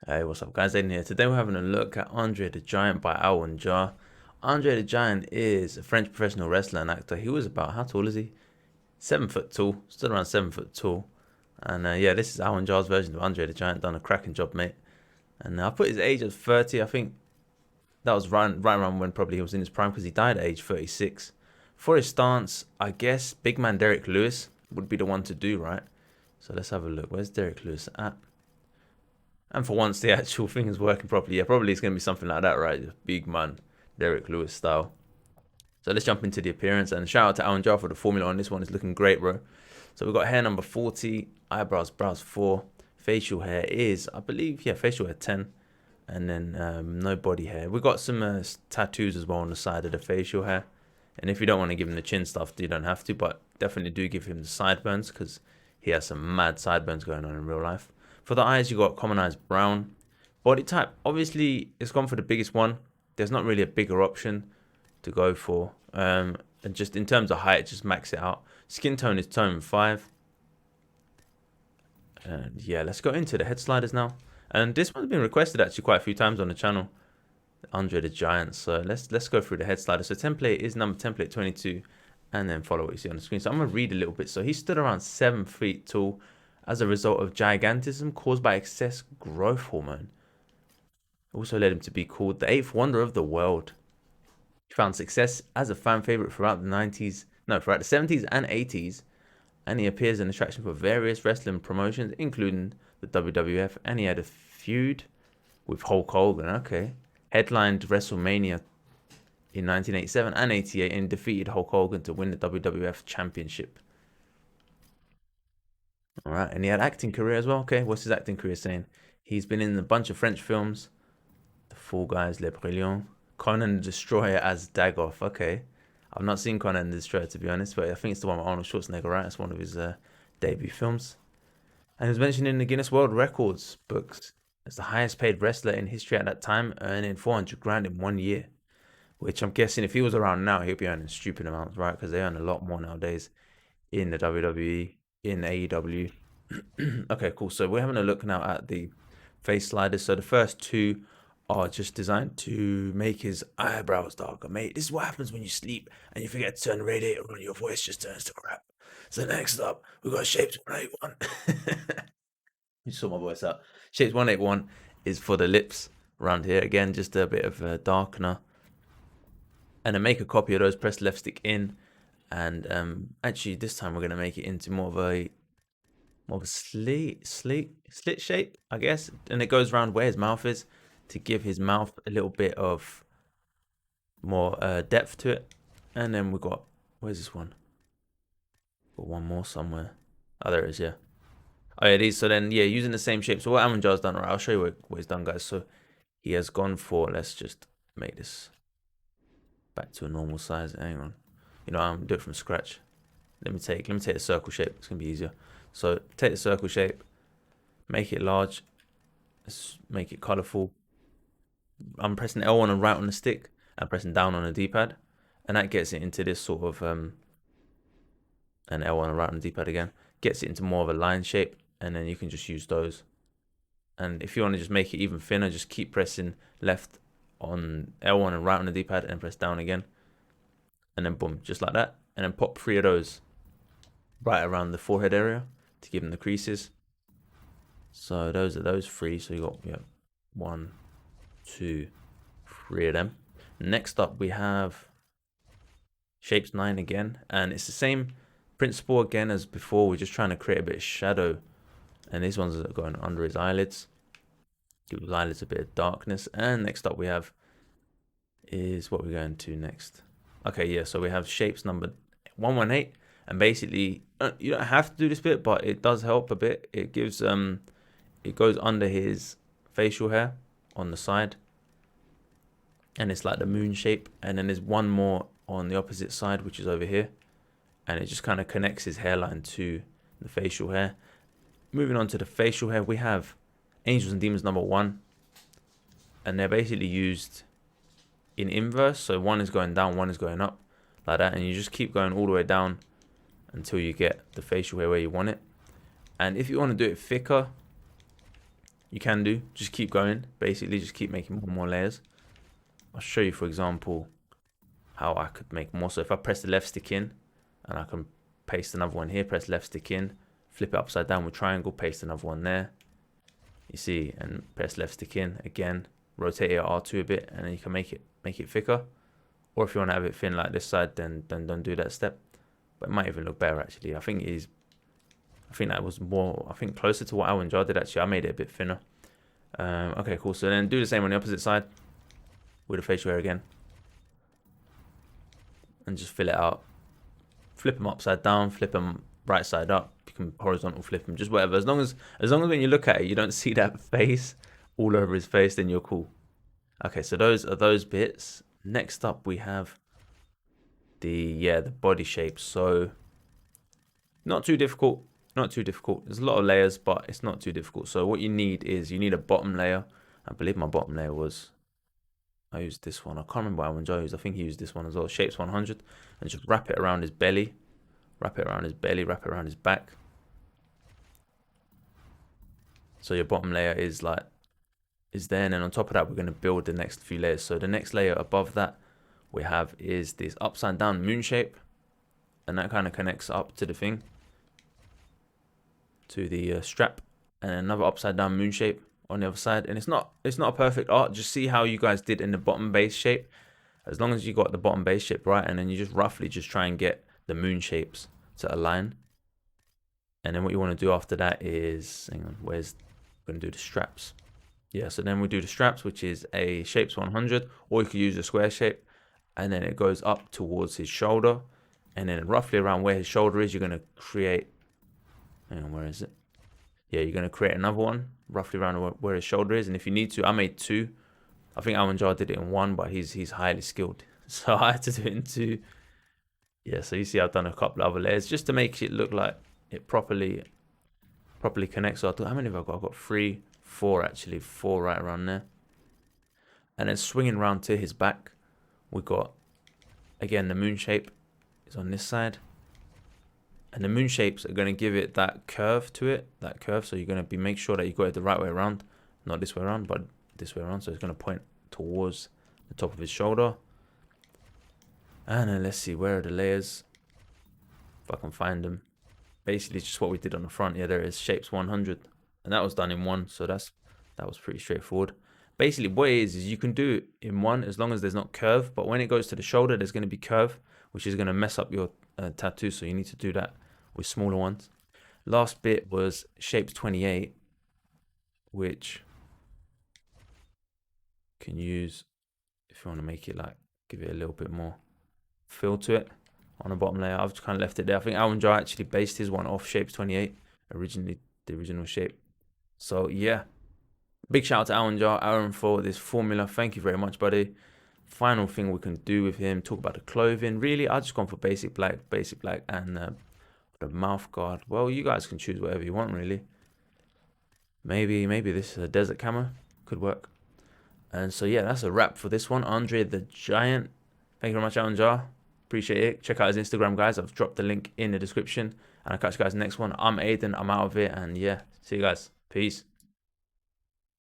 Hey, what's up, guys? Aiden here. Today we're having a look at Andre the Giant by AwnJah. Andre the Giant is a French professional wrestler and actor. He was about, how tall is he? 7 foot tall, stood around 7 foot tall. And yeah, this is AwnJah's version of Andre the Giant. Done a cracking job, mate. And I put his age as 30. I think that was right around when probably he was in his prime because he died at age 36. For his stance, I guess big man Derek Lewis would be the one to do, right? So let's have a look. Where's Derek Lewis at? And for once, the actual thing is working properly. Yeah, probably it's going to be something like that, right? Big man, Derek Lewis style. So let's jump into the appearance. And shout out to AwnJah for the formula on this one. It's looking great, bro. So we've got hair number 40, eyebrows, brows 4. Facial hair is, I believe, yeah, facial hair 10. And then no body hair. We've got some tattoos as well on the side of the facial hair. And if you don't want to give him the chin stuff, you don't have to. But definitely do give him the sideburns because he has some mad sideburns going on in real life. For the eyes, you got common eyes brown. Body type, obviously, it's gone for the biggest one. There's not really a bigger option to go for. And just in terms of height, just max it out. Skin tone is tone 5. And yeah, let's go into the head sliders now. And this one's been requested actually quite a few times on the channel. Andre the Giant. So let's go through the head slider. So template is number template 22. And then follow what you see on the screen. So I'm going to read a little bit. So he stood around 7 feet tall as a result of gigantism caused by excess growth hormone. Also led him to be called the eighth wonder of the world. He found success as a fan favorite throughout the 70s and 80s, and he appears an attraction for various wrestling promotions, including the WWF, and he had a feud with Hulk Hogan, okay. Headlined WrestleMania in 1987 and 88 and defeated Hulk Hogan to win the WWF Championship. All right, and he had acting career as well. Okay, what's his acting career saying? He's been in a bunch of French films. The Fall Guys, Le Brilliant. Conan the Destroyer as Dagoff. Okay, I've not seen Conan the Destroyer to be honest, but I think it's the one with Arnold Schwarzenegger, right? It's one of his debut films. And he was mentioned in the Guinness World Records books as the highest paid wrestler in history at that time, earning 400 grand in 1 year. Which I'm guessing if he was around now, he'd be earning stupid amounts, right? Because they earn a lot more nowadays in the WWE, in AEW. Okay, cool. So we're having a look now at the face sliders. So the first two are just designed to make his eyebrows darker. Mate, this is what happens when you sleep and you forget to turn the radiator on, your voice just turns to crap. So next up, we've got Shapes 181. You saw my voice out. Shapes 181 is for the lips around here. Again, just a bit of a darkener. And then make a copy of those, press left stick in. And actually this time we're going to make it into more of a slit shape, I guess. And it goes around where his mouth is to give his mouth a little bit of more depth to it. And then we got, where's this one? Got one more somewhere. Oh, there it is, yeah. Oh yeah, these. So then, yeah, using the same shape. So what AwnJah's done, right? I'll show you what he's done, guys. So he has gone for, let's just make this back to a normal size. Hang on. You know, I'm do it from scratch. Let me take the circle shape. It's gonna be easier. So take the circle shape, make it large, let's make it colorful. I'm pressing L1 and right on the stick and pressing down on the D-pad, and that gets it into this sort of and L1 and right on the D-pad again, gets it into more of a line shape, and then you can just use those. And if you want to just make it even thinner, just keep pressing left on L1 and right on the D-pad and press down again. And then boom, just like that. And then pop 3 of those right around the forehead area to give them the creases. So those are those 3. So you got 1, 2, 3 of them. Next up we have Shapes 9 again, and it's the same principle again as before. We're just trying to create a bit of shadow, and these ones are going under his eyelids. Give his eyelids a bit of darkness. And next up we have is what we're going to next. Okay, yeah, so we have Shapes number 118, and basically you don't have to do this bit, but it does help a bit. It gives it goes under his facial hair on the side, and it's like the moon shape. And then there's one more on the opposite side, which is over here, and it just kind of connects his hairline to the facial hair. Moving on to the facial hair, we have Angels and Demons number 1, and they're basically used in inverse. So one is going down, one is going up, like that, and you just keep going all the way down until you get the facial hair where you want it. And if you want to do it thicker, you can do. Just keep going. Basically, just keep making more and more layers. I'll show you, for example, how I could make more. So if I press the left stick in, and I can paste another one here, press left stick in, flip it upside down with triangle, paste another one there. You see, and press left stick in again, rotate your R2 a bit, and then you can make it thicker. Or if you want to have it thin like this side, then don't do that step. But it might even look better actually. I think that was more, I think closer to what AwnJah did actually. I made it a bit thinner. Okay, cool. So then do the same on the opposite side with the facial hair again, and just fill it out. Flip them upside down, flip them right side up. You can horizontal flip them, just whatever. As long as when you look at it, you don't see that face all over his face, then you're cool. Okay, so those are those bits. Next up, we have the body shape. So not too difficult. Not too difficult. There's a lot of layers, but it's not too difficult. So what you need is a bottom layer. I believe my bottom layer was, I used this one. I can't remember what AwnJah used. I think he used this one as well. Shapes 100, and just wrap it around his belly. Wrap it around his belly. Wrap it around his back. So your bottom layer is there, and then on top of that, we're going to build the next few layers. So the next layer above that we have is this upside down moon shape, and that kind of connects up to the thing, to the strap, and another upside down moon shape on the other side. And it's not a perfect art. Just see how you guys did in the bottom base shape. As long as you got the bottom base shape right, and then you just roughly just try and get the moon shapes to align. And then what you want to do after that is, hang on, we're going to do the straps. Yeah, so then we do the straps, which is a shapes 100, or you could use a square shape, and then it goes up towards his shoulder, and then roughly around where his shoulder is, you're going to create, hang on, where is it? Yeah, you're going to create another one roughly around where his shoulder is. And if you need to, I made 2. I think AwnJah did it in 1, but he's highly skilled, so I had to do it in 2. Yeah, so you see I've done a couple of other layers just to make it look like it properly connects. So how many have I got? I've got 3, 4 actually, 4 right around there. And then swinging around to his back, we got, again, the moon shape is on this side. And the moon shapes are going to give it that curve to it, So you're going to make sure that you got it the right way around, not this way around, but this way around. So it's going to point towards the top of his shoulder. And then let's see, where are the layers? If I can find them. Basically, just what we did on the front. Yeah, there is shapes 100, and that was done in 1. So that was pretty straightforward. Basically, what it is you can do it in 1 as long as there's not curve. But when it goes to the shoulder, there's going to be curve, which is going to mess up your tattoo. So you need to do that with smaller ones. Last bit was shapes 28, which you can use if you want to make it like, give it a little bit more feel to it on the bottom layer. I've just kind of left it there. I think AwnJah actually based his one off shapes 28, originally the original shape. So yeah, big shout out to AwnJah, Aaron, for this formula. Thank you very much, buddy. Final thing we can do with him, talk about the clothing. Really, I just gone for basic black, and the mouth guard. Well, you guys can choose whatever you want, really. Maybe this is a desert camo, could work. And so yeah, that's a wrap for this one. Andre the Giant. Thank you very much, AwnJah. Appreciate it. Check out his Instagram, guys. I've dropped the link in the description. And I'll catch you guys next one. I'm Aiden. I'm out of it. And yeah, see you guys. Peace.